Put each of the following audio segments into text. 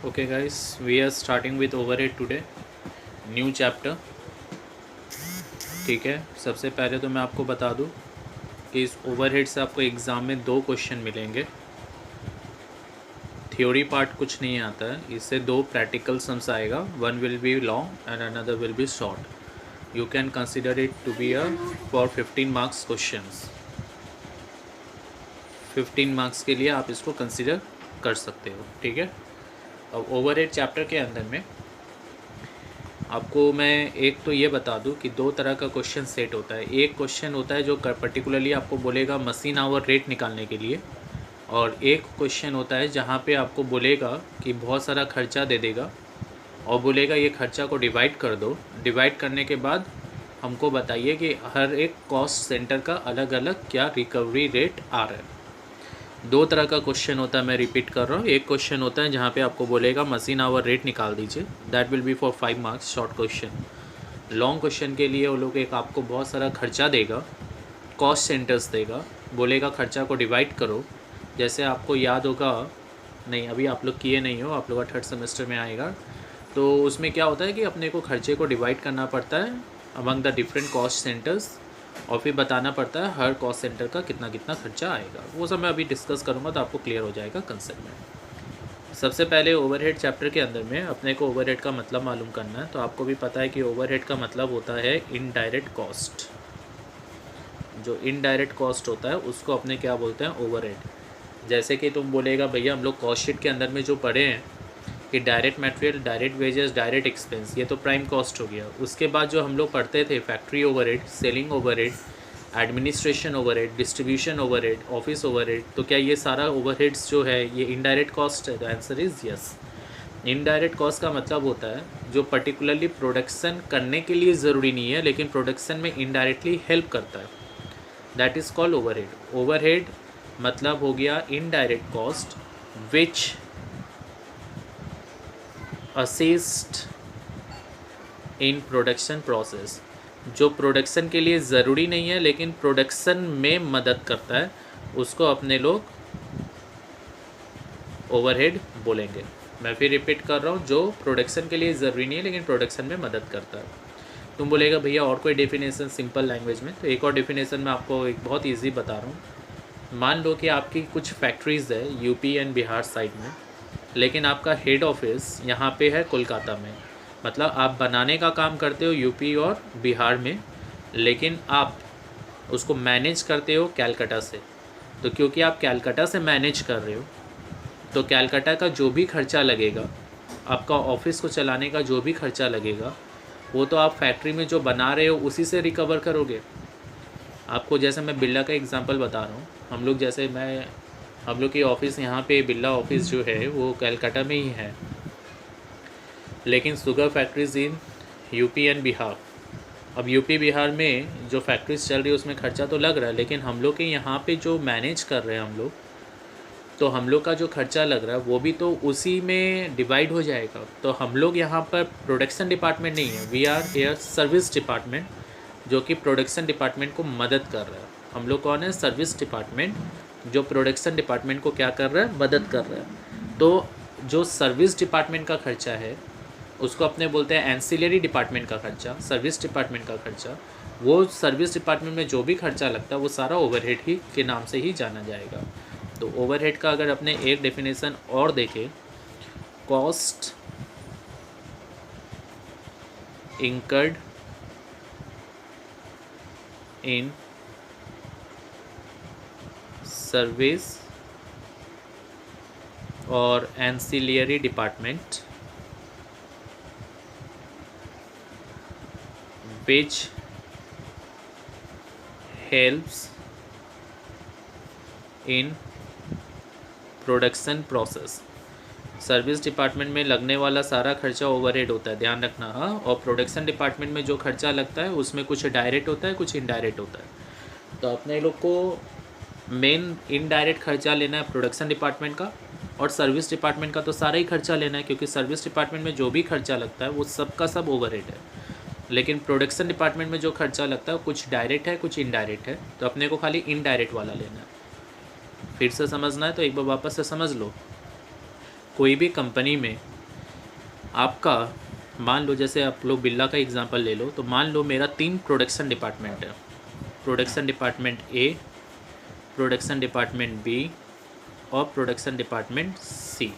Okay guys, we are starting with overhead today, new chapter. ठीक है, सबसे पहले तो मैं आपको बता दूं कि इस ओवरहेड से आपको एग्ज़ाम में 2 क्वेश्चन मिलेंगे। थ्योरी पार्ट कुछ नहीं आता है, इससे 2 प्रैक्टिकल सम्स आएगा। One will be long and another will be short. You can consider it to be a for 15 marks questions. 15 marks के लिए आप इसको कंसिडर कर सकते हो। ठीक है, अब ओवरहेड चैप्टर के अंदर में आपको मैं एक तो ये बता दूं कि 2 तरह का क्वेश्चन सेट होता है। एक क्वेश्चन होता है जो पर्टिकुलरली आपको बोलेगा मशीन आवर रेट निकालने के लिए, और एक क्वेश्चन होता है जहाँ पे आपको बोलेगा कि बहुत सारा खर्चा दे देगा और बोलेगा ये खर्चा को डिवाइड कर दो। डिवाइड करने के बाद हमको बताइए कि हर एक कॉस्ट सेंटर का अलग अलग क्या रिकवरी रेट आ रहा है। 2 तरह का क्वेश्चन होता है, मैं रिपीट कर रहा हूँ। एक क्वेश्चन होता है जहाँ पे आपको बोलेगा मशीन आवर रेट निकाल दीजिए, that will be for 5 marks short question. Long question के लिए वो लोग एक आपको बहुत सारा खर्चा देगा, कॉस्ट सेंटर्स देगा, बोलेगा खर्चा को डिवाइड करो। जैसे आपको याद होगा, नहीं अभी आप लोग किए नहीं हो, आप लोग का 3rd सेमेस्टर में आएगा, तो उसमें क्या होता है कि अपने को खर्चे को डिवाइड करना पड़ता है among the different cost centres, और फिर बताना पड़ता है हर कॉस्ट सेंटर का कितना कितना खर्चा आएगा। वो सब मैं अभी डिस्कस करूँगा तो आपको क्लियर हो जाएगा कंसेप्ट में। सबसे पहले ओवरहेड चैप्टर के अंदर में अपने को ओवरहेड का मतलब मालूम करना है। तो आपको भी पता है कि ओवरहेड का मतलब होता है इनडायरेक्ट कॉस्ट। जो इनडायरेक्ट कॉस्ट होता है उसको अपने क्या बोलते हैं, ओवरहेड। जैसे कि तुम बोलेगा भैया हम लोग कॉस्ट शीट के अंदर में जो पढ़े हैं कि direct material, direct wages, direct expense, ये तो प्राइम कॉस्ट हो गया। उसके बाद जो हम लोग पढ़ते थे factory overhead, selling overhead, administration overhead, distribution overhead, office overhead, तो क्या ये सारा ओवरहेड्स जो है ये इनडायरेक्ट कॉस्ट है? The answer is yes. Indirect cost का मतलब होता है जो पर्टिकुलरली प्रोडक्शन करने के लिए ज़रूरी नहीं है लेकिन प्रोडक्शन में इनडायरेक्टली हेल्प करता है, that is called overhead. Overhead मतलब हो गया indirect cost which assist in production process, जो प्रोडक्शन के लिए ज़रूरी नहीं है लेकिन प्रोडक्शन में मदद करता है, उसको अपने लोग ओवरहेड बोलेंगे। मैं फिर रिपीट कर रहा हूँ, जो प्रोडक्शन के लिए ज़रूरी नहीं है लेकिन प्रोडक्शन में मदद करता है। तुम बोलेगा भैया और कोई डेफिनेशन सिंपल लैंग्वेज में, तो एक और डेफिनेशन मैं आपको एक बहुत ईजी बता रहा हूँ। मान लो कि आपकी कुछ फैक्ट्रीज़ है यूपी एंड बिहार साइड में, लेकिन आपका हेड ऑफिस यहाँ पे है कोलकाता में। मतलब आप बनाने का काम करते हो यूपी और बिहार में, लेकिन आप उसको मैनेज करते हो कैलकाटा से। तो क्योंकि आप कैलकाटा से मैनेज कर रहे हो, तो कैलकाटा का जो भी खर्चा लगेगा, आपका ऑफिस को चलाने का जो भी खर्चा लगेगा, वो तो आप फैक्ट्री में जो बना रहे हो उसी से रिकवर करोगे। आपको जैसे मैं बिरला का एग्जांपल बता रहा हूँ, हम लोग की ऑफ़िस यहाँ पे बिरला ऑफिस जो है वो कैलकाटा में ही है, लेकिन sugar factories in UP and Bihar. अब यूपी बिहार में जो फैक्ट्रीज चल रही है उसमें खर्चा तो लग रहा है, लेकिन हम लोग के यहाँ पे जो मैनेज कर रहे हैं हम लोग, तो हम लोग का जो खर्चा लग रहा है वो भी तो उसी में डिवाइड हो जाएगा। तो हम लोग यहाँ पर प्रोडक्शन डिपार्टमेंट नहीं है, we are a service department, जो कि प्रोडक्शन डिपार्टमेंट को मदद कर रहा है। हम लोग कौन है? सर्विस डिपार्टमेंट, जो प्रोडक्शन डिपार्टमेंट को क्या कर रहा है? मदद कर रहा है। तो जो सर्विस डिपार्टमेंट का खर्चा है उसको अपने बोलते हैं एंसिलरी डिपार्टमेंट का खर्चा, सर्विस डिपार्टमेंट का खर्चा। वो सर्विस डिपार्टमेंट में जो भी खर्चा लगता है वो सारा ओवरहेड ही के नाम से ही जाना जाएगा। तो ओवरहेड का अगर अपने एक डेफिनेशन और देखें, कॉस्ट इंकर्ड इन सर्विस और ancillary department which helps in production process. Service department में लगने वाला सारा खर्चा ओवरहेड होता है, ध्यान रखना। हाँ, और प्रोडक्शन डिपार्टमेंट में जो खर्चा लगता है उसमें कुछ डायरेक्ट होता है, कुछ इनडायरेक्ट होता है। तो अपने लोग को मेन इनडायरेक्ट खर्चा लेना है प्रोडक्शन डिपार्टमेंट का, और सर्विस डिपार्टमेंट का तो सारा ही खर्चा लेना है, क्योंकि सर्विस डिपार्टमेंट में जो भी खर्चा लगता है वो सब का सब ओवरहेड है। लेकिन प्रोडक्शन डिपार्टमेंट में जो खर्चा लगता है कुछ डायरेक्ट है, कुछ इनडायरेक्ट है, तो अपने को खाली इनडायरेक्ट वाला लेना है। फिर से समझना है तो एक बार वापस से समझ लो। कोई भी कंपनी में आपका मान लो, जैसे आप लोग बिरला का एग्जांपल ले लो, तो मान लो मेरा 3 प्रोडक्शन डिपार्टमेंट है, production department A, production department B और प्रोडक्शन डिपार्टमेंट सी।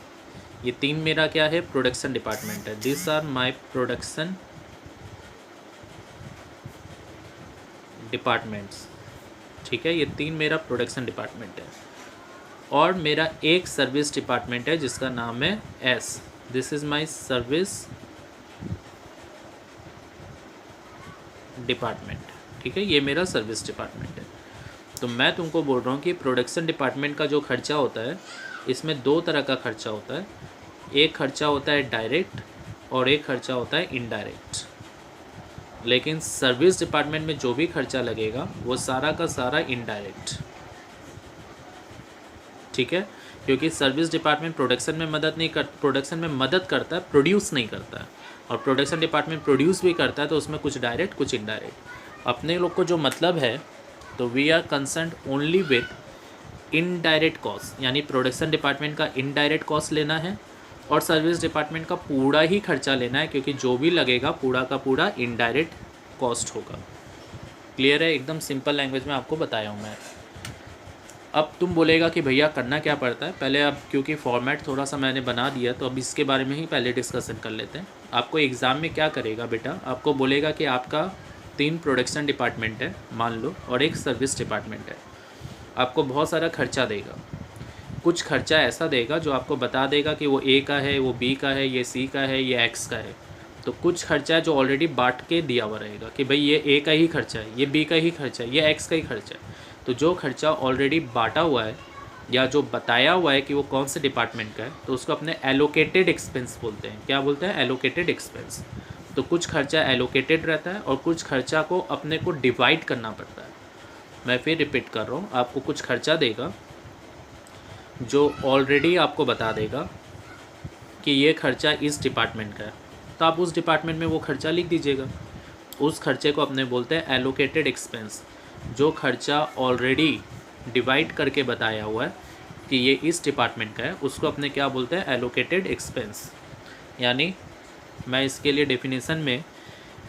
ये 3 मेरा क्या है, प्रोडक्शन डिपार्टमेंट है। This are my production departments, ठीक है। ये 3 मेरा प्रोडक्शन डिपार्टमेंट है। और मेरा एक सर्विस डिपार्टमेंट है जिसका नाम है S. This is my service department, ठीक है। ये मेरा सर्विस डिपार्टमेंट है। तो मैं तुमको बोल रहा हूँ कि प्रोडक्शन डिपार्टमेंट का जो खर्चा होता है, इसमें 2 तरह का खर्चा होता है। एक खर्चा होता है डायरेक्ट और एक खर्चा होता है इनडायरेक्ट। लेकिन सर्विस डिपार्टमेंट में जो भी खर्चा लगेगा वो सारा का सारा इनडायरेक्ट, ठीक है। क्योंकि सर्विस डिपार्टमेंट प्रोडक्शन में मदद करता है, प्रोड्यूस नहीं करता है। और प्रोडक्शन डिपार्टमेंट प्रोड्यूस भी करता है, तो उसमें कुछ डायरेक्ट कुछ इनडायरेक्ट। अपने लोग को जो मतलब है, तो we are concern only with indirect cost, यानी प्रोडक्शन डिपार्टमेंट का इनडायरेक्ट कॉस्ट लेना है और सर्विस डिपार्टमेंट का पूरा ही खर्चा लेना है, क्योंकि जो भी लगेगा पूरा का पूरा इनडायरेक्ट कॉस्ट होगा। क्लियर है? एकदम सिंपल लैंग्वेज में आपको बताया हूँ मैं। अब तुम बोलेगा कि भैया करना क्या पड़ता है। पहले अब क्योंकि फॉर्मेट थोड़ा सा मैंने बना दिया, तो अब इसके बारे में ही पहले डिस्कशन कर लेते हैं। आपको एग्ज़ाम में क्या करेगा बेटा, आपको बोलेगा कि आपका 3 प्रोडक्शन डिपार्टमेंट है मान लो और एक सर्विस डिपार्टमेंट है। आपको बहुत सारा खर्चा देगा। कुछ खर्चा ऐसा देगा जो आपको बता देगा कि वो ए का है, वो बी का है, ये सी का है, ये एक्स का है। तो कुछ खर्चा है जो ऑलरेडी बांट के दिया हुआ रहेगा कि भाई ये ए का ही खर्चा है, ये बी का ही खर्चा है, ये एक्स का ही खर्चा है। तो जो खर्चा ऑलरेडी बांटा हुआ है या जो बताया हुआ है कि वो कौन से डिपार्टमेंट का है, तो उसको अपने एलोकेटेड एक्सपेंस बोलते हैं। क्या बोलते हैं? Allocated expense. तो कुछ खर्चा एलोकेटेड रहता है और कुछ खर्चा को अपने को डिवाइड करना पड़ता है। मैं फिर रिपीट कर रहा हूँ, आपको कुछ खर्चा देगा जो ऑलरेडी आपको बता देगा कि ये खर्चा इस डिपार्टमेंट का है, तो आप उस डिपार्टमेंट में वो खर्चा लिख दीजिएगा। उस खर्चे को अपने बोलते हैं एलोकेटेड एक्सपेंस। जो खर्चा ऑलरेडी डिवाइड करके बताया हुआ है कि ये इस डिपार्टमेंट का है, उसको अपने क्या बोलते हैं? Allocated expense. यानी मैं इसके लिए डेफिनेशन में,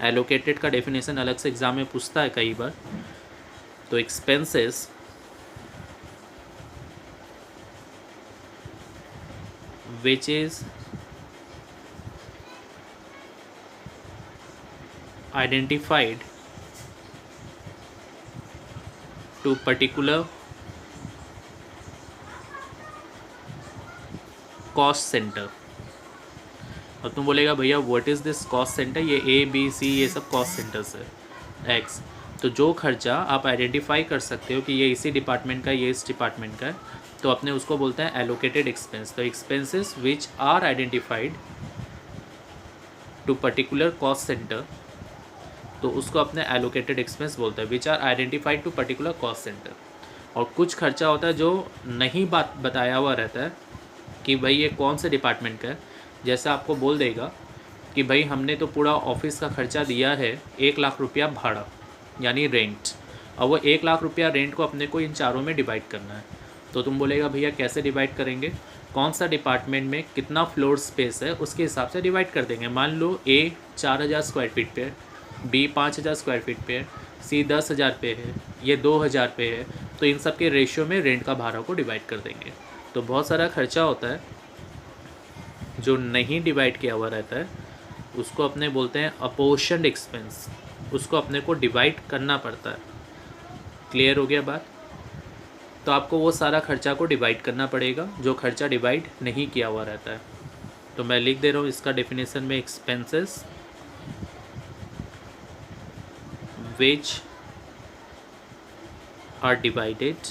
एलोकेटेड का डेफिनेशन अलग से एग्ज़ाम में पूछता है कई बार। तो expenses which is identified to particular cost centre. और तुम बोलेगा भैया what is this cost centre, ये ए बी सी ये सब कॉस्ट सेंटर्स है एक्स। तो जो खर्चा आप आइडेंटिफाई कर सकते हो कि ये इसी डिपार्टमेंट का है, ये इस डिपार्टमेंट का है, तो अपने उसको बोलते हैं एलोकेटेड एक्सपेंस। तो expenses which are identified to particular cost centre, तो उसको अपने एलोकेटेड एक्सपेंस बोलते हैं, which are identified to particular cost centre. और कुछ खर्चा होता है जो नहीं बताया हुआ रहता है कि भाई ये कौन से डिपार्टमेंट का है। जैसे आपको बोल देगा कि भाई हमने तो पूरा ऑफिस का खर्चा दिया है 1 लाख रुपया भाड़ा, यानी रेंट, और वो 1 लाख रुपया रेंट को अपने को इन चारों में डिवाइड करना है। तो तुम बोलेगा भैया कैसे डिवाइड करेंगे, कौन सा डिपार्टमेंट में कितना फ्लोर स्पेस है उसके हिसाब से डिवाइड कर देंगे। मान लो ए 4000 स्क्वायर फीट पे है, बी 5000 स्क्वायर फीट पे है, सी 10,000 पे है, ये 2000 पे है, तो इन सब के रेशियो में रेंट का भाड़ा को डिवाइड कर देंगे। तो बहुत सारा खर्चा होता है जो नहीं डिवाइड किया हुआ रहता है, उसको अपने बोलते हैं अपोर्शन्ड एक्सपेंस। उसको अपने को डिवाइड करना पड़ता है। क्लियर हो गया बात? तो आपको वो सारा खर्चा को डिवाइड करना पड़ेगा जो खर्चा डिवाइड नहीं किया हुआ रहता है। तो मैं लिख दे रहा हूँ इसका डेफिनेशन में, expenses which are divided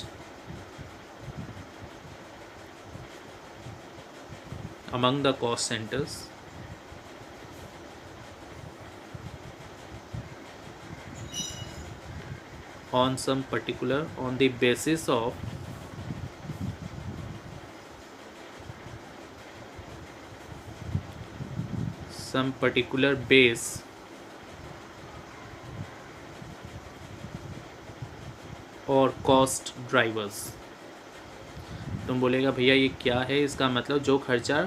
among the cost centers on the basis of some particular base और कॉस्ट ड्राइवर्स। तुम बोलेगा भैया ये क्या है, इसका मतलब जो खर्चा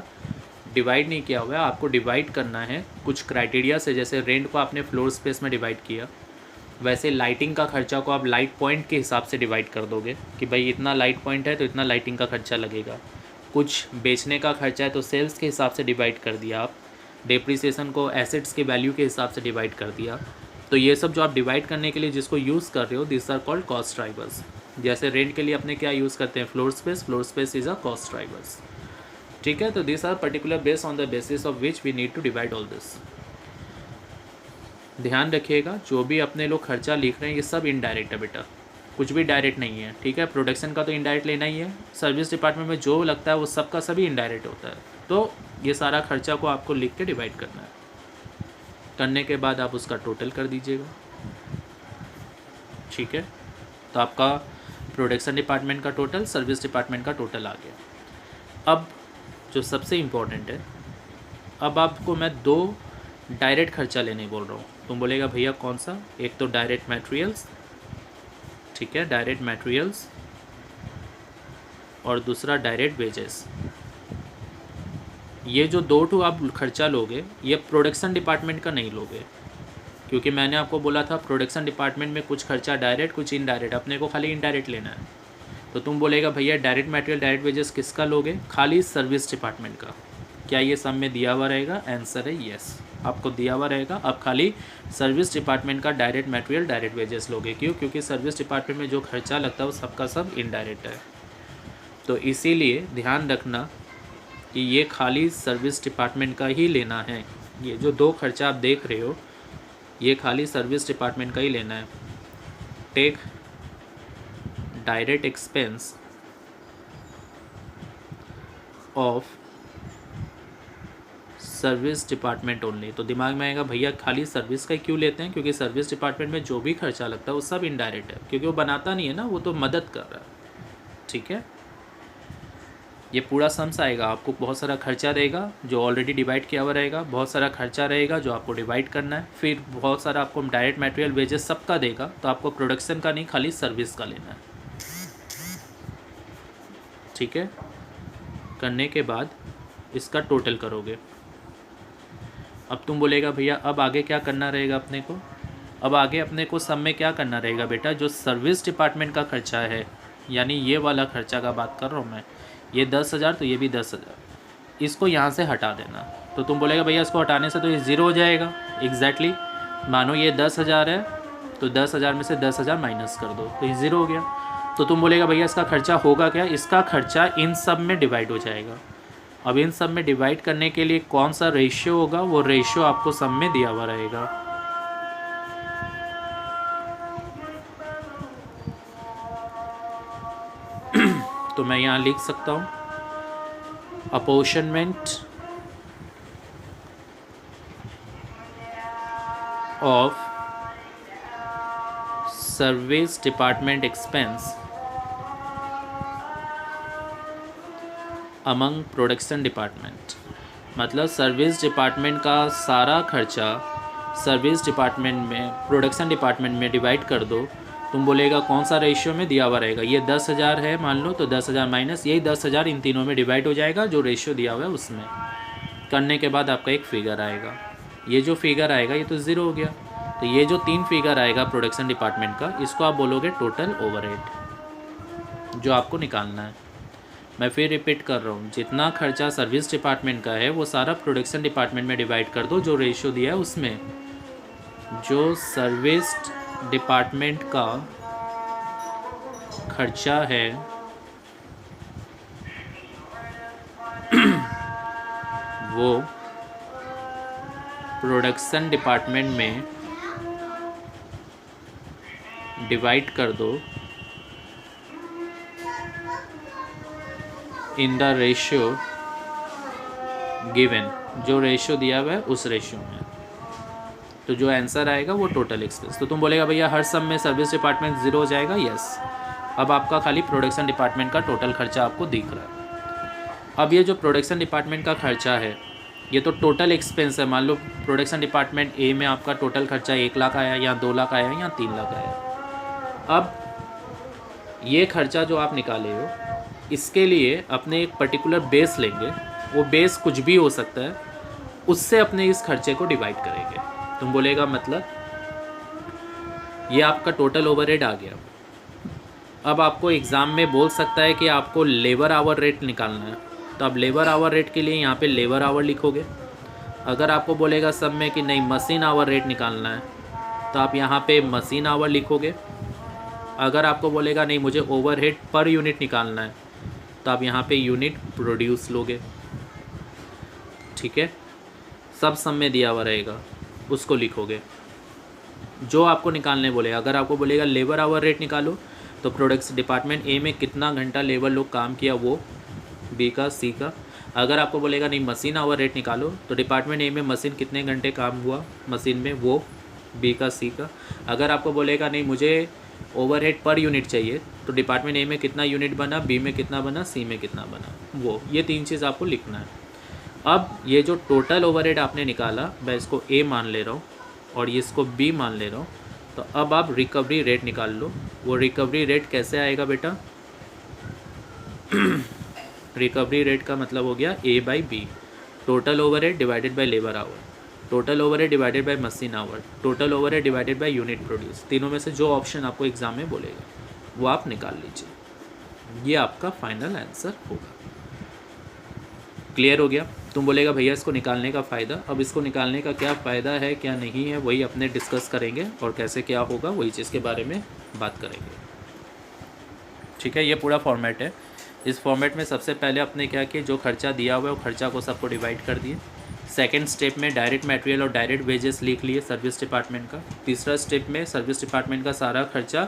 डिवाइड नहीं किया हुआ है, आपको डिवाइड करना है कुछ क्राइटेरिया से। जैसे रेंट को आपने फ्लोर स्पेस में डिवाइड किया, वैसे लाइटिंग का खर्चा को आप लाइट पॉइंट के हिसाब से डिवाइड कर दोगे कि भाई इतना लाइट पॉइंट है तो इतना लाइटिंग का खर्चा लगेगा। कुछ बेचने का खर्चा है तो सेल्स के हिसाब से डिवाइड कर दिया आप। डेप्रिसिएशन को एसेट्स के वैल्यू के हिसाब से डिवाइड कर दिया। तो ये सब जो आप डिवाइड करने के लिए जिसको यूज़ कर रहे हो, this are called cost drivers. जैसे रेंट के लिए अपने क्या यूज़ करते हैं, floor space is a cost drivers. ठीक है, तो this are particular base on the basis of which we need to divide all this. ध्यान रखिएगा, जो भी अपने लोग खर्चा लिख रहे हैं ये सब इनडायरेक्ट है बेटा, कुछ भी डायरेक्ट नहीं है। ठीक है, प्रोडक्शन का तो इनडायरेक्ट लेना ही है, सर्विस डिपार्टमेंट में जो लगता है वो सब का सभी इनडायरेक्ट होता है। तो ये सारा खर्चा को आपको लिख के डिवाइड करना है। करने के बाद आप उसका टोटल कर दीजिएगा। ठीक है, तो आपका प्रोडक्शन डिपार्टमेंट का टोटल, सर्विस डिपार्टमेंट का टोटल आ गया। अब जो सबसे इम्पोर्टेंट है, अब आपको मैं 2 डायरेक्ट खर्चा लेने बोल रहा हूँ। तुम बोलेगा भैया कौन सा? एक तो डायरेक्ट मटेरियल्स, ठीक है, डायरेक्ट मटेरियल्स, और दूसरा डायरेक्ट वेजेस। ये जो 2 आप खर्चा लोगे ये प्रोडक्शन डिपार्टमेंट का नहीं लोगे, क्योंकि मैंने आपको बोला था प्रोडक्शन डिपार्टमेंट में कुछ खर्चा डायरेक्ट कुछ इनडायरेक्ट, अपने को खाली इनडायरेक्ट लेना है। तो तुम बोलेगा भैया डायरेक्ट मटेरियल डायरेक्ट वेजेस किसका लोगे? खाली सर्विस डिपार्टमेंट का। क्या ये सब में दिया हुआ रहेगा? आंसर है येस, आपको दिया हुआ रहेगा। अब खाली सर्विस डिपार्टमेंट का डायरेक्ट मटेरियल डायरेक्ट वेजेस लोगे। क्यों? क्योंकि सर्विस डिपार्टमेंट में जो खर्चा लगता है वो सबका सब इनडायरेक्ट है। तो इसीलिए ध्यान रखना कि ये खाली सर्विस डिपार्टमेंट का ही लेना है। ये जो 2 खर्चा आप देख रहे हो ये खाली सर्विस डिपार्टमेंट का ही लेना है। Take direct expense of service department only. तो दिमाग में आएगा भैया खाली सर्विस का ही क्यों लेते हैं? क्योंकि सर्विस डिपार्टमेंट में जो भी खर्चा लगता है वो सब इनडायरेक्ट है, क्योंकि वो बनाता नहीं है ना, वो तो मदद कर रहा है। ठीक है, ये पूरा सम्स आएगा, आपको बहुत सारा खर्चा देगा जो ऑलरेडी डिवाइड किया हुआ रहेगा, बहुत सारा खर्चा रहेगा जो आपको डिवाइड करना है, फिर बहुत सारा आपको डायरेक्ट मटेरियल वेजेस सबका देगा। तो आपको प्रोडक्शन का नहीं खाली सर्विस का लेना है। ठीक है, करने के बाद इसका टोटल करोगे। अब तुम बोलेगा भैया अब आगे क्या करना रहेगा अपने को? अब आगे अपने को सब में क्या करना रहेगा बेटा? जो सर्विस डिपार्टमेंट का खर्चा है, यानी ये वाला खर्चा का बात कर रहा हूँ मैं, ये 10,000 तो ये भी 10,000, इसको यहाँ से हटा देना। तो तुम बोलेगा भैया इसको हटाने से तो ये ज़ीरो हो जाएगा। एग्जैक्टली, मानो ये 10,000 है तो 10,000 में से 10,000 माइनस कर दो तो ये ज़ीरो हो गया। तो तुम बोलेगा भैया इसका खर्चा होगा क्या? इसका खर्चा इन सब में डिवाइड हो जाएगा। अब इन सब में डिवाइड करने के लिए कौन सा रेशियो होगा? वो रेशियो आपको सब में दिया हुआ रहेगा। तो मैं यहाँ लिख सकता हूँ apportionment of service department expense among production department. मतलब सर्विस डिपार्टमेंट का सारा खर्चा सर्विस डिपार्टमेंट में, प्रोडक्शन डिपार्टमेंट में डिवाइड कर दो। तुम बोलेगा कौन सा रेशियो में दिया हुआ रहेगा? ये 10,000 है मान लो, तो 10,000 माइनस यही 10,000 इन तीनों में डिवाइड हो जाएगा, जो रेशियो दिया हुआ है उसमें। करने के बाद आपका एक फ़िगर आएगा। ये जो फिगर आएगा ये तो ज़ीरो हो गया। तो ये जो 3 फिगर आएगा प्रोडक्शन डिपार्टमेंट का, इसको आप बोलोगे टोटल ओवरहेड, जो आपको निकालना है। मैं फिर रिपीट कर रहा हूँ, जितना खर्चा सर्विस डिपार्टमेंट का है वो सारा प्रोडक्शन डिपार्टमेंट में डिवाइड कर दो, जो रेशियो दिया है उसमें। जो सर्विस डिपार्टमेंट का खर्चा है वो प्रोडक्शन डिपार्टमेंट में डिवाइड कर दो इन द रेशियो गिवन, जो रेशियो दिया हुआ है उस रेशियो में। तो जो आंसर आएगा वो टोटल एक्सपेंस। तो तुम बोलेगा भैया हर सम में सर्विस डिपार्टमेंट ज़ीरो हो जाएगा। यस, अब आपका खाली प्रोडक्शन डिपार्टमेंट का टोटल खर्चा आपको दिख रहा है। अब ये जो प्रोडक्शन डिपार्टमेंट का खर्चा है ये तो टोटल एक्सपेंस है। मान लो प्रोडक्शन डिपार्टमेंट ए में आपका टोटल खर्चा 1 लाख आया, या 2 लाख आया, या 3 लाख आया। अब ये खर्चा जो आप निकाले हो, इसके लिए अपने एक पर्टिकुलर बेस लेंगे, वो बेस कुछ भी हो सकता है, उससे अपने इस खर्चे को डिवाइड करेंगे। तुम बोलेगा मतलब ये आपका टोटल ओवरहेड आ गया। अब आपको एग्ज़ाम में बोल सकता है कि आपको लेबर आवर रेट निकालना है, तो आप लेबर आवर रेट के लिए यहाँ पे लेबर आवर लिखोगे। अगर आपको बोलेगा सब में कि नहीं मशीन आवर रेट निकालना है, तो आप यहाँ पे मशीन आवर लिखोगे। अगर आपको बोलेगा नहीं मुझे ओवरहेड पर यूनिट निकालना है, तो आप यहाँ पे यूनिट प्रोड्यूस लोगे। ठीक है, सब सम में दिया हुआ रहेगा, उसको लिखोगे जो आपको निकालने बोलेगा। अगर आपको बोलेगा लेबर आवर रेट निकालो, तो प्रोडक्ट्स डिपार्टमेंट ए में कितना घंटा लेबर लोग काम किया वो बी का सी का। अगर आपको बोलेगा नहीं मशीन आवर रेट निकालो, तो डिपार्टमेंट ए में मशीन कितने घंटे काम हुआ मशीन में वो बी का सी का। अगर आपको बोलेगा नहीं मुझे ओवरहेड पर यूनिट चाहिए, तो डिपार्टमेंट ए में कितना यूनिट बना, बी में कितना बना, सी में कितना बना, वो ये 3 चीज़ आपको लिखना है। अब ये जो टोटल ओवरहेड आपने निकाला, मैं इसको ए मान ले रहा हूँ और ये इसको बी मान ले रहा हूँ, तो अब आप रिकवरी रेट निकाल लो। वो रिकवरी रेट कैसे आएगा बेटा? रिकवरी रेट का मतलब हो गया A by B, total overhead divided by labour hour, total overhead divided by machine hour, total overhead divided by unit produce. तीनों में से जो ऑप्शन आपको एग्जाम में बोलेगा वो आप निकाल लीजिए। ये आपका फाइनल आंसर होगा। क्लियर हो गया? तुम बोलेगा भैया इसको निकालने का फ़ायदा, अब इसको निकालने का क्या फ़ायदा है क्या नहीं है वही अपने डिस्कस करेंगे, और कैसे क्या होगा वही चीज़ के बारे में बात करेंगे। ठीक है, ये पूरा फॉर्मेट है। इस फॉर्मेट में सबसे पहले अपने क्या किया, जो खर्चा दिया हुआ है वो खर्चा को सबको डिवाइड कर दिए। सेकंड स्टेप में डायरेक्ट मटेरियल और डायरेक्ट वेजेस लिख लिए सर्विस डिपार्टमेंट का। तीसरा स्टेप में सर्विस डिपार्टमेंट का सारा खर्चा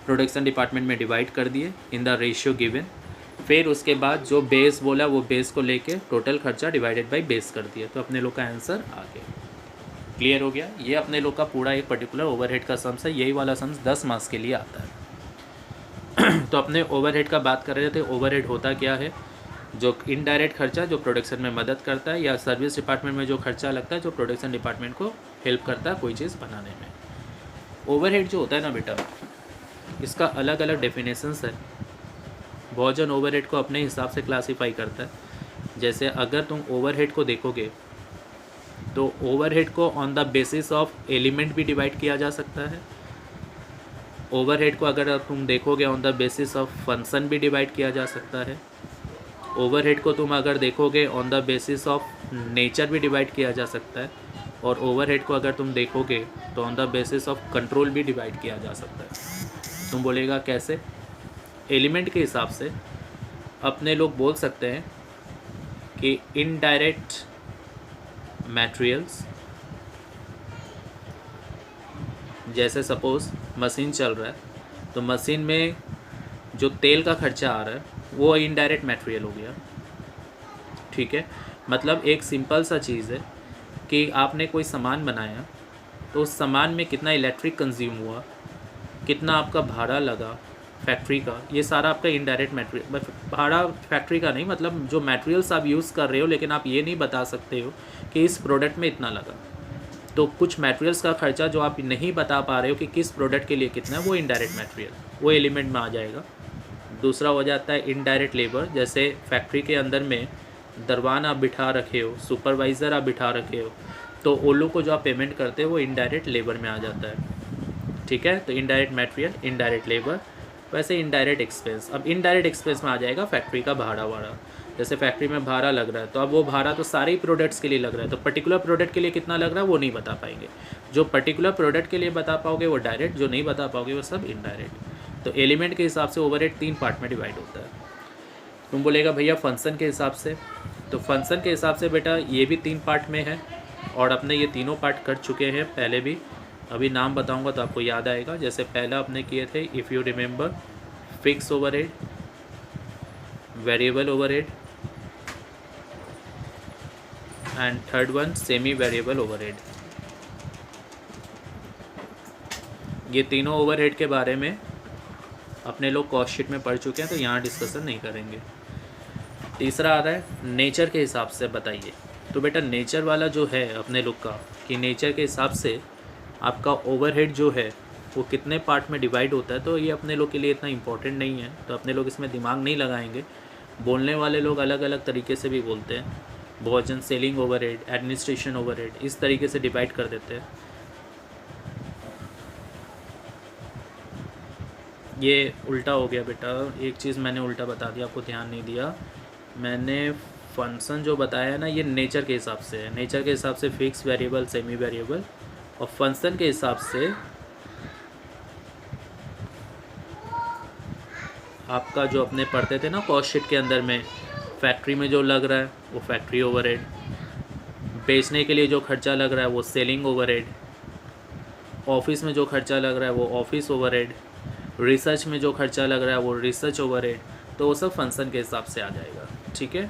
प्रोडक्शन डिपार्टमेंट में डिवाइड कर दिए इन द रेशियो गिवन। फिर उसके बाद जो बेस बोला वो बेस को लेके टोटल खर्चा डिवाइडेड बाय बेस कर दिया, तो अपने लोग का आंसर आ गया। क्लियर हो गया? ये अपने लोग का पूरा एक पर्टिकुलर ओवरहेड का सम्स है। यही वाला सम्स 10 मार्क्स के लिए आता है। तो अपने ओवरहेड का बात कर रहे थे। ओवरहेड होता क्या है? जो इनडायरेक्ट खर्चा जो प्रोडक्शन में मदद करता है, या सर्विस डिपार्टमेंट में जो खर्चा लगता है जो प्रोडक्शन डिपार्टमेंट को हेल्प करता है कोई चीज़ बनाने में। ओवरहेड जो होता है ना बेटा, इसका अलग अलग डेफिनेशंस है। बहुत जन ओवरहेड को अपने हिसाब से क्लासीफाई करता है। जैसे अगर तुम ओवरहेड को देखोगे तो ओवरहेड को on the basis of element भी डिवाइड किया जा सकता है। ओवरहेड को अगर तुम देखोगे on the basis of function भी डिवाइड किया जा सकता है। ओवरहेड को तुम अगर देखोगे on the basis of nature भी डिवाइड किया जा सकता है। और ओवरहेड को अगर तुम देखोगे तो on the basis of control भी डिवाइड किया जा सकता है। तुम बोलेगा कैसे? एलिमेंट के हिसाब से अपने लोग बोल सकते हैं कि इनडायरेक्ट मटेरियल्स, जैसे सपोज़ मशीन चल रहा है तो मशीन में जो तेल का खर्चा आ रहा है वो इनडायरेक्ट मटेरियल हो गया। ठीक है, मतलब एक सिंपल सा चीज़ है कि आपने कोई सामान बनाया तो उस सामान में कितना इलेक्ट्रिक कंज्यूम हुआ, कितना आपका भाड़ा लगा फैक्ट्री का, ये सारा आपका इनडायरेक्ट मटेरियल। भाड़ा फैक्ट्री का नहीं, मतलब जो मटेरियल्स आप यूज़ कर रहे हो, लेकिन आप ये नहीं बता सकते हो कि इस प्रोडक्ट में इतना लगा। तो कुछ मटेरियल्स का खर्चा जो आप नहीं बता पा रहे हो कि किस प्रोडक्ट के लिए कितना है, वो इनडायरेक्ट मटेरियल, वो एलिमेंट में आ जाएगा। दूसरा हो जाता है इनडायरेक्ट लेबर। जैसे फैक्ट्री के अंदर में दरवान आप बिठा रखे हो, सुपरवाइज़र आप बिठा रखे हो, तो ओलो को जो आप पेमेंट करते हो वो इनडायरेक्ट लेबर में आ जाता है। ठीक है, तो इनडायरेक्ट मटेरियल, इनडायरेक्ट लेबर। वैसे इनडायरेक्ट एक्सपेंस, अब इनडायरेक्ट एक्सपेंस में आ जाएगा फैक्ट्री का भाड़ा वाड़ा। जैसे फैक्ट्री में भाड़ा लग रहा है तो अब वो भाड़ा तो सारे ही प्रोडक्ट्स के लिए लग रहा है, तो पर्टिकुलर प्रोडक्ट के लिए कितना लग रहा है वो नहीं बता पाएंगे। जो पर्टिकुलर प्रोडक्ट के लिए बता पाओगे वो डायरेक्ट, जो नहीं बता पाओगे वो सब इनडायरेक्ट। तो एलिमेंट के हिसाब से ओवरहेड 3 पार्ट में डिवाइड होता है। तुम बोलेगा भैया फंक्शन के हिसाब से, तो फंक्शन के हिसाब से बेटा ये भी 3 पार्ट में है, और अपने ये तीनों पार्ट कर चुके हैं पहले भी। अभी नाम बताऊंगा तो आपको याद आएगा। जैसे पहला अपने किए थे, if you remember, fix overhead, variable overhead, and third one semi variable overhead. ये तीनों ओवरहेड के बारे में अपने लोग कॉस्ट शीट में पढ़ चुके हैं, तो यहाँ डिस्कशन नहीं करेंगे। तीसरा आ रहा है नेचर के हिसाब से बताइए। तो बेटा नेचर वाला जो है अपने लोग का, कि नेचर के हिसाब से आपका ओवरहेड जो है वो कितने पार्ट में डिवाइड होता है, तो ये अपने लोग के लिए इतना इम्पोर्टेंट नहीं है, तो अपने लोग इसमें दिमाग नहीं लगाएंगे। बोलने वाले लोग अलग अलग तरीके से भी बोलते हैं, भोजन सेलिंग ओवरहेड, एडमिनिस्ट्रेशन ओवरहेड, इस तरीके से डिवाइड कर देते हैं। ये उल्टा हो गया बेटा, एक चीज़ मैंने उल्टा बता दिया, आपको ध्यान नहीं दिया। मैंने फंक्शन जो बताया है ना, ये नेचर के हिसाब से है। नेचर के हिसाब से फिक्स वेरिएबल, सेमी वेरिएबल, और फंक्शन के हिसाब से आपका जो अपने पढ़ते थे ना कॉस्ट शीट के अंदर में, फैक्ट्री में जो लग रहा है वो फैक्ट्री ओवरहेड, बेचने के लिए जो खर्चा लग रहा है वो सेलिंग ओवरहेड, ऑफिस में जो खर्चा लग रहा है वो ऑफिस ओवरहेड, रिसर्च में जो खर्चा लग रहा है वो रिसर्च ओवरहेड, तो वो सब फंक्शन के हिसाब से आ जाएगा। ठीक है।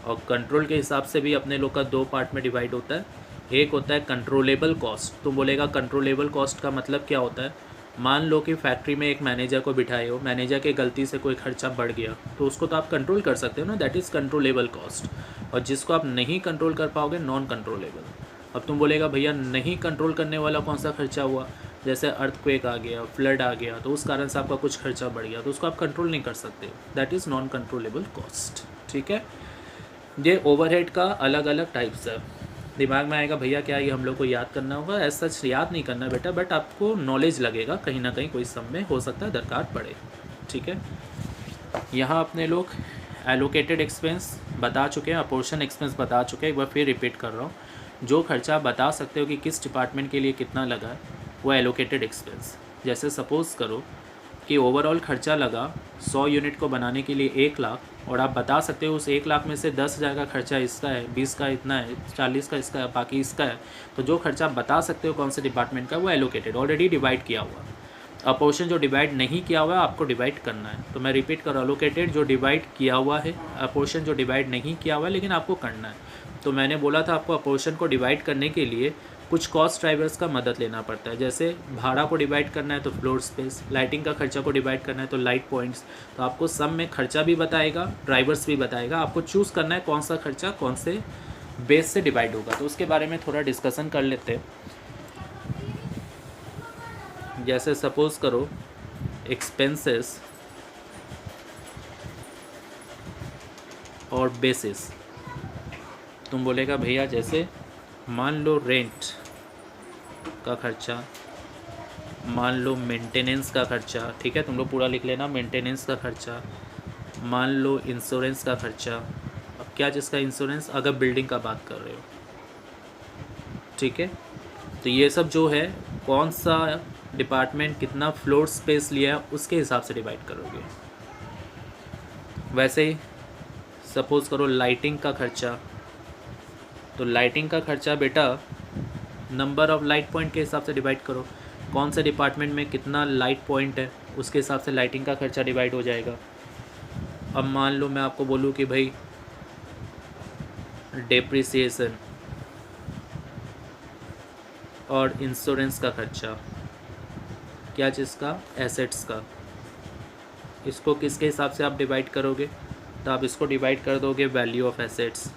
और कंट्रोल के हिसाब से भी अपने लोग का दो पार्ट में डिवाइड होता है। एक होता है कंट्रोलेबल कॉस्ट। तो बोलेगा कंट्रोलेबल कॉस्ट का मतलब क्या होता है। मान लो कि फैक्ट्री में एक मैनेजर को बिठाए हो, मैनेजर के गलती से कोई खर्चा बढ़ गया, तो उसको तो आप कंट्रोल कर सकते हो ना, दैट इज़ कंट्रोलेबल कॉस्ट। और जिसको आप नहीं कंट्रोल कर पाओगे, नॉन कंट्रोलेबल। अब तुम बोलेगा भैया नहीं कंट्रोल करने वाला कौन सा खर्चा हुआ, जैसे अर्थक्वेक आ गया, फ्लड आ गया, तो उस कारण से आपका कुछ खर्चा बढ़ गया, तो उसको आप कंट्रोल नहीं कर सकते, that is non controllable cost. ठीक है। ये ओवरहेड का अलग अलग टाइप्स है। दिमाग में आएगा भैया क्या ये हम लोग को याद करना होगा, ऐसा सच याद नहीं करना बेटा, बट आपको नॉलेज लगेगा कहीं ना कहीं, कोई समय हो सकता है दरकार पड़े। ठीक है। यहाँ अपने लोग एलोकेटेड एक्सपेंस बता चुके हैं, अपोर्शन एक्सपेंस बता चुके हैं। एक बार फिर रिपीट कर रहा हूँ, जो खर्चा आप बता सकते हो कि किस डिपार्टमेंट के लिए कितना लगा है, वो एलोकेटेड एक्सपेंस। जैसे सपोज़ करो कि ओवरऑल खर्चा लगा 100 यूनिट को बनाने के लिए 1 लाख, और आप बता सकते हो उस 1 लाख में से 10,000 का खर्चा इसका है, 20 का इतना है, 40 का इसका है, बाकी इसका है। तो जो खर्चा आप बता सकते हो कौन से डिपार्टमेंट का, वो एलोकेटेड, ऑलरेडी डिवाइड किया हुआ। अपोर्शन जो डिवाइड नहीं किया हुआ है आपको डिवाइड करना है। तो मैं रिपीट कर रहा हूँ, एलोकेटेड जो डिवाइड किया हुआ है, अपोर्शन जो डिवाइड नहीं किया हुआ है लेकिन आपको करना है। तो मैंने बोला था आपको अपोर्शन को डिवाइड करने के लिए कुछ कॉस्ट ड्राइवर्स का मदद लेना पड़ता है। जैसे भाड़ा को डिवाइड करना है तो फ्लोर स्पेस, लाइटिंग का खर्चा को डिवाइड करना है तो लाइट पॉइंट्स। तो आपको सब में खर्चा भी बताएगा, ड्राइवर्स भी बताएगा, आपको चूज़ करना है कौन सा खर्चा कौन से बेस से डिवाइड होगा। तो उसके बारे में थोड़ा डिस्कशन कर लेते हैं। जैसे सपोज़ करो एक्सपेंसेस और बेसिस। तुम बोलेगा भैया जैसे मान लो रेंट का खर्चा, मान लो मेंटेनेंस का खर्चा, ठीक है, तुम लोग पूरा लिख लेना, मेंटेनेंस का खर्चा, मान लो इंश्योरेंस का खर्चा। अब क्या चीज़ का इंश्योरेंस, अगर बिल्डिंग का बात कर रहे हो, ठीक है। तो ये सब जो है कौन सा डिपार्टमेंट कितना फ्लोर स्पेस लिया है उसके हिसाब से डिवाइड करोगे। वैसे ही सपोज़ करो लाइटिंग का खर्चा, तो लाइटिंग का खर्चा बेटा नंबर ऑफ़ लाइट पॉइंट के हिसाब से डिवाइड करो, कौन से डिपार्टमेंट में कितना लाइट पॉइंट है उसके हिसाब से लाइटिंग का खर्चा डिवाइड हो जाएगा। अब मान लो मैं आपको बोलूँ कि भाई डेप्रिसिएशन और इंश्योरेंस का खर्चा, क्या चीज़ का, एसेट्स का, इसको किसके हिसाब से आप डिवाइड करोगे, तो आप इसको डिवाइड कर दोगे वैल्यू ऑफ एसेट्स।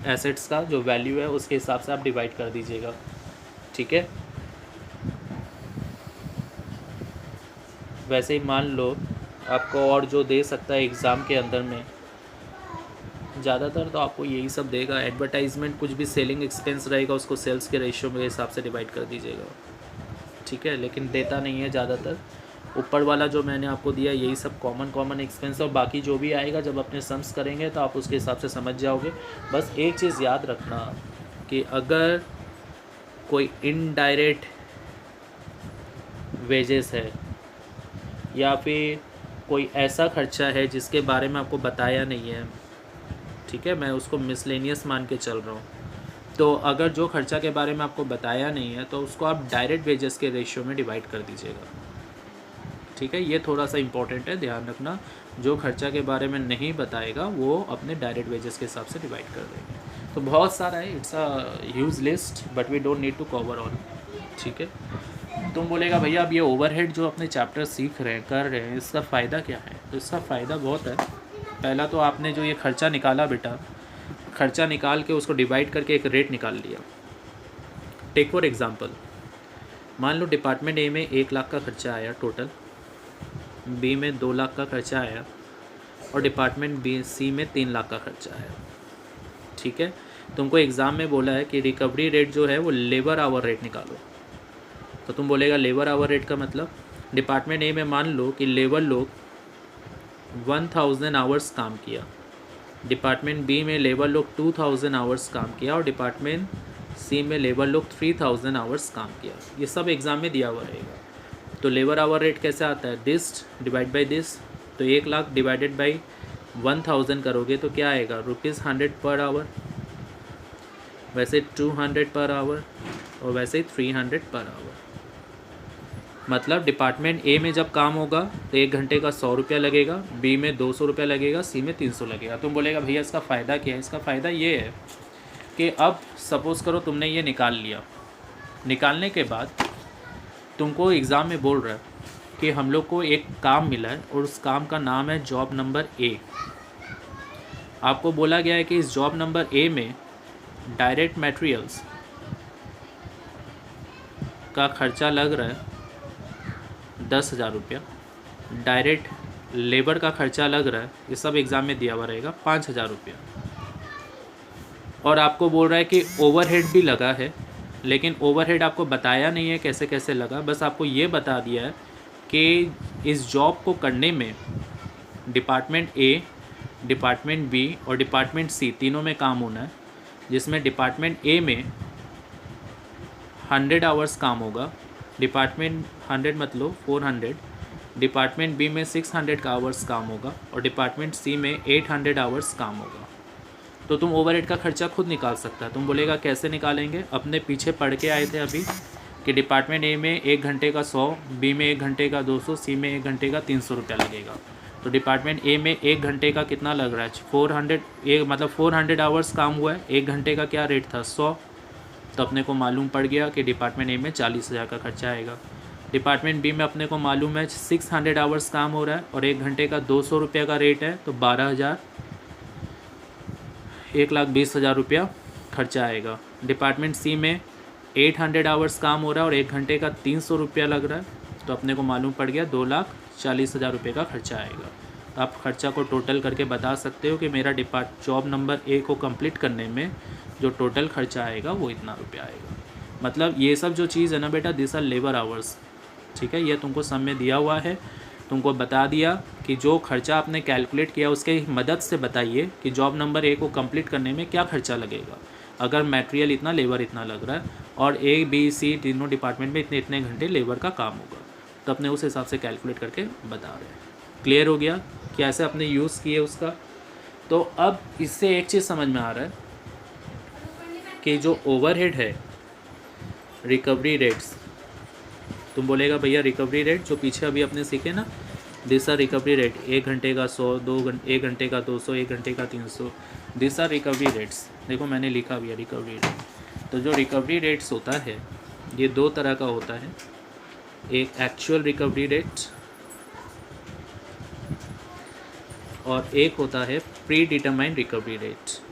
एसेट्स का जो वैल्यू है उसके हिसाब से आप डिवाइड कर दीजिएगा। ठीक है। वैसे ही मान लो आपको और जो दे सकता है एग्ज़ाम के अंदर में, ज़्यादातर तो आपको यही सब देगा। एडवर्टाइजमेंट कुछ भी सेलिंग एक्सपेंस रहेगा उसको सेल्स के रेशियो के हिसाब से डिवाइड कर दीजिएगा। ठीक है, लेकिन देता नहीं है ज़्यादातर। ऊपर वाला जो मैंने आपको दिया यही सब कॉमन एक्सपेंस, और बाकी जो भी आएगा जब अपने सम्स करेंगे तो आप उसके हिसाब से समझ जाओगे। बस एक चीज़ याद रखना कि अगर कोई इनडायरेक्ट वेजेस है या फिर कोई ऐसा खर्चा है जिसके बारे में आपको बताया नहीं है, ठीक है, मैं उसको मिसलेनियस मान के चल रहा हूँ, तो अगर जो खर्चा के बारे में आपको बताया नहीं है तो उसको आप डायरेक्ट वेजेस के रेशियो में डिवाइड कर दीजिएगा। ठीक है, ये थोड़ा सा इम्पोर्टेंट है, ध्यान रखना। जो खर्चा के बारे में नहीं बताएगा वो अपने डायरेक्ट वेजेस के हिसाब से डिवाइड कर देंगे। तो बहुत सारा है, it's a huge list but we don't need to cover all. ठीक है। तुम बोलेगा भैया अब ये ओवरहेड जो अपने चैप्टर सीख रहे हैं कर रहे हैं इसका फ़ायदा क्या है, तो इसका फ़ायदा बहुत है। पहला तो आपने जो ये खर्चा निकाला बेटा, खर्चा निकाल के उसको डिवाइड करके एक रेट निकाल लिया। टेक फॉर एग्ज़ाम्पल, मान लो डिपार्टमेंट ए में 1 लाख का खर्चा आया टोटल, बी में 2 लाख का खर्चा आया, और डिपार्टमेंट बी सी में 3 लाख का खर्चा है। ठीक है, तुमको एग्ज़ाम में बोला है कि रिकवरी रेट जो है वो लेबर आवर रेट निकालो, तो तुम बोलेगा लेबर आवर रेट का मतलब डिपार्टमेंट ए में मान लो कि लेबर लोग 1000 आवर्स काम किया, डिपार्टमेंट बी में लेबर लोग 2000 आवर्स काम किया और डिपार्टमेंट सी में लेबर लोग 3000 आवर्स काम किया। ये सब एग्ज़ाम में दिया हुआ रहेगा। तो लेबर आवर रेट कैसे आता है, दिस डिवाइड बाई दिस, तो 1 लाख डिवाइडेड बाई 1000 करोगे तो क्या आएगा, ₹100 पर आवर, वैसे 200 पर आवर और वैसे 300 पर आवर। मतलब डिपार्टमेंट ए में जब काम होगा तो 1 घंटे का 100 रुपया लगेगा, बी में 200 रुपया लगेगा, सी में 300 लगेगा। तुम बोलेगा भैया इसका फ़ायदा क्या है, इसका फ़ायदा ये है कि अब सपोज़ करो तुमने ये निकाल लिया, निकालने के बाद तुमको एग्ज़ाम में बोल रहा है कि हम लोग को एक काम मिला है और उस काम का नाम है जॉब नंबर ए। आपको बोला गया है कि इस जॉब नंबर ए में डायरेक्ट मटेरियल्स का खर्चा लग रहा है 10,000 रुपया, डायरेक्ट लेबर का खर्चा लग रहा है, ये सब एग्ज़ाम में दिया हुआ रहेगा 5,000 रुपया, और आपको बोल रहा है कि ओवरहेड भी लगा है, लेकिन ओवरहेड आपको बताया नहीं है कैसे कैसे लगा, बस आपको ये बता दिया है कि इस जॉब को करने में डिपार्टमेंट ए, डिपार्टमेंट बी और डिपार्टमेंट सी तीनों में काम होना है, जिसमें डिपार्टमेंट ए में 100 आवर्स काम होगा, डिपार्टमेंट 100 मतलब 400, डिपार्टमेंट बी में 600 का आवर्स काम होगा और डिपार्टमेंट सी में 800 आवर्स काम होगा। तो तुम ओवरहेड का खर्चा खुद निकाल सकता है। तुम बोलेगा कैसे निकालेंगे, अपने पीछे पढ़ के आए थे अभी कि डिपार्टमेंट ए में 1 घंटे का 100, बी में 1 घंटे का 200, सी में 1 घंटे का 300 रुपया लगेगा। तो डिपार्टमेंट ए में 1 घंटे का कितना लग रहा है, 400, मतलब 400 आवर्स काम हुआ है, 1 घंटे का क्या रेट था, 100। तो अपने को मालूम पड़ गया कि डिपार्टमेंट ए में 40,000 का खर्चा आएगा। डिपार्टमेंट बी में अपने को मालूम है 600 आवर्स काम हो रहा है और 1 घंटे का 200 रुपये का रेट है, तो 12,000, 1,20,000 रुपया खर्चा आएगा। डिपार्टमेंट सी में 800 आवर्स काम हो रहा है और 1 घंटे का 300 रुपया लग रहा है, तो अपने को मालूम पड़ गया 2,40,000 रुपये का खर्चा आएगा। तो आप खर्चा को टोटल करके बता सकते हो कि मेरा जॉब नंबर ए को कंप्लीट करने में जो टोटल खर्चा आएगा वो इतना रुपया आएगा। मतलब ये सब जो चीज़ है ना बेटा, दिस आर लेबर आवर्स। ठीक है, ये तुमको सब में दिया हुआ है, तुमको बता दिया कि जो खर्चा आपने कैलकुलेट किया उसके मदद से बताइए कि जॉब नंबर ए को कंप्लीट करने में क्या खर्चा लगेगा, अगर मटेरियल इतना, लेबर इतना लग रहा है और ए बी सी तीनों डिपार्टमेंट में इतने इतने घंटे लेबर का काम होगा, तो अपने उस हिसाब से कैलकुलेट करके बता रहे हैं। क्लियर हो गया कि ऐसे अपने यूज़ किए उसका। तो अब इससे एक चीज़ समझ में आ रहा है कि जो ओवरहेड है, रिकवरी रेट्स, तुम बोलेगा भैया रिकवरी रेट जो पीछे अभी अपने सीखे ना, दिस आर रिकवरी रेट, 1 घंटे का 100, 1 घंटे का 200, 1 घंटे का 300, दिस आर रिकवरी रेट्स। देखो मैंने लिखा भी है रिकवरी रेट। तो जो रिकवरी रेट्स होता है ये 2 तरह का होता है, एक एक्चुअल रिकवरी रेट और एक होता है प्री डिटरमाइंड रिकवरी रेट।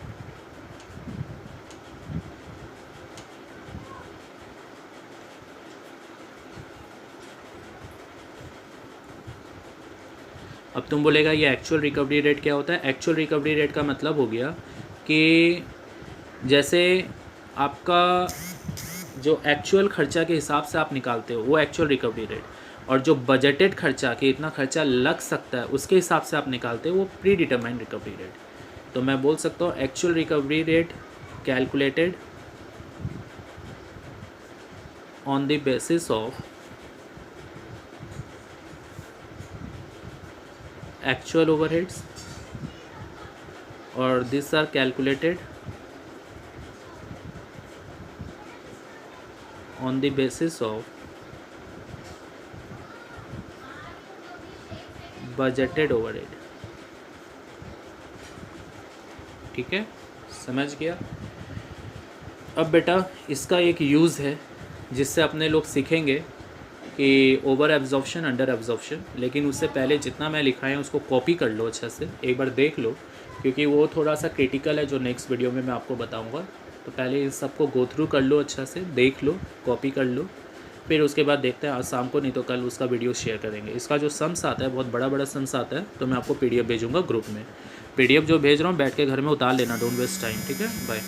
अब तुम बोलेगा ये एक्चुअल रिकवरी रेट क्या होता है। एक्चुअल रिकवरी रेट का मतलब हो गया कि जैसे आपका जो एक्चुअल खर्चा के हिसाब से आप निकालते हो वो एक्चुअल रिकवरी रेट, और जो बजटेड खर्चा कि इतना खर्चा लग सकता है उसके हिसाब से आप निकालते हो वो प्री डिटरमाइंड रिकवरी रेट। तो मैं बोल सकता हूँ actual recovery rate calculated on the basis of actual overheads, or these are calculated on the basis of budgeted overhead। ठीक है, समझ गया। अब बेटा इसका एक यूज़ है जिससे अपने लोग सीखेंगे कि ओवर एब्जॉर्प्शन, अंडर एब्जॉर्प्शन। लेकिन उससे पहले जितना मैं लिखा है उसको कॉपी कर लो, अच्छा से एक बार देख लो, क्योंकि वो थोड़ा सा क्रिटिकल है जो नेक्स्ट वीडियो में मैं आपको बताऊंगा। तो पहले इन सबको गो थ्रू कर लो, अच्छा से देख लो, कॉपी कर लो, फिर उसके बाद देखते हैं आज शाम को, नहीं तो कल उसका वीडियो शेयर करेंगे। इसका जो सम्स आता है बहुत बड़ा बड़ा सम्स आता है, तो मैं आपको PDF भेजूँगा ग्रुप में। PDF जो भेज रहा हूँ बैठ के घर में उतार लेना, डोंट वेस्ट टाइम, ठीक है, बाय।